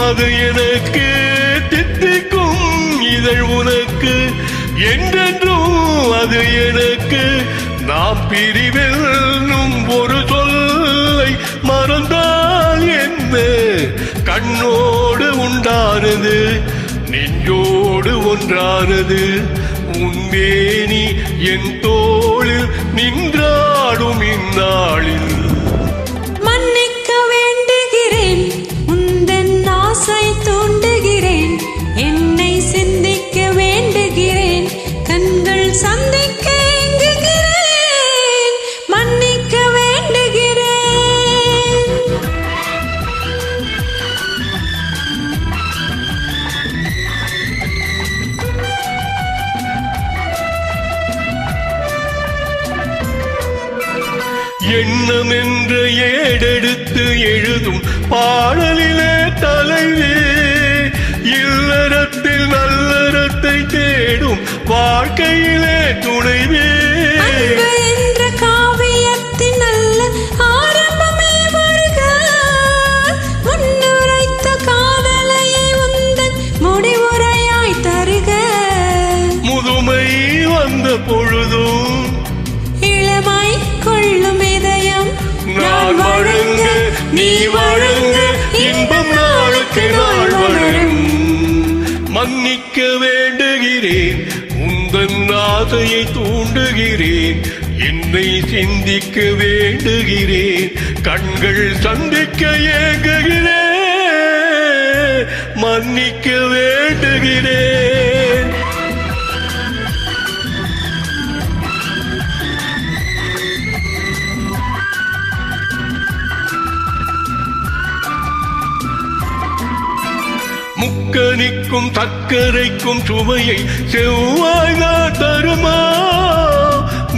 அது எனக்கு தித்திக்கும் இதழ் உனக்கு என்றென்றும் அது எனக்கு நாம் பிரிவெல்லும் ஒரு சொல்லை மறந்தால் என்ன கண்ணோடு உண்டானது நெஞ்சோடு ஒன்றானது உன்மேனி என் தோளில் நின்றாடும் இந்நாளில் தூண்டுகிறேன் என்னை சிந்திக்க வேண்டுகிறேன் கண்கள் சந்திக்க ஏங்குகிறேன் மன்னிக்க வேண்டுகிறேன் எண்ணம் என்ற ஏடெடுத்து எழுதும் பாடலிலே தலைவே இல்லறத்தில் நல்லறத்தை தேடும் வாழ்க்கையிலே துணைவே என்ற காவியத்தின் நல்ல ஆரம்பமே வருக முன்னுரைத்த காதலையை உந்தன் முடிவுரையாய் தருக முதுமை வந்த பொழுதும் இளமை கொள்ளும் இதயம் நான் வழங்க நீ வழங்க இன்பம் நாளுக்கு நாள் வளரும் மன்னிக்க வேண்டுகிறேன் உந்தன் ஆசையை தூண்டுகிறேன் என்னை சிந்திக்க வேண்டுகிறேன் கண்கள் சந்திக்க ஏங்குகிறேன் மன்னிக்க வேண்டுகிறேன் முக்கனிக்கும் சர்க்கரைக்கும் சுவையை செவ்வாய்தான் தருமா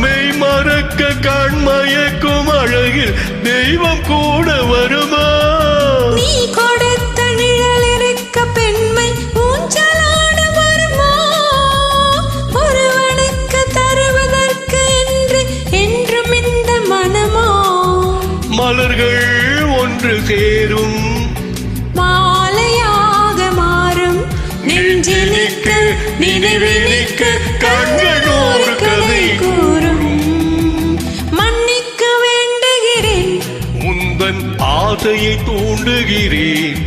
மெய் மறக்க கண்மயக்கும் அழகில் தெய்வம் கூட வருமா நீ கொடுத்த நிழல் இருக்க பெண்மை ஊஞ்சலாட வருமா ஒருவனுக்கு தருவதற்கு என்று என்றும் இந்த மனமோ மலர்கள் ஒன்று சேரும் நெஞ்சினிக்க நினைவினிக்க கண்களோடு கதை கூறும் மன்னிக்க வேண்டுகிறேன் உந்தன் ஆசையை தூண்டுகிறேன்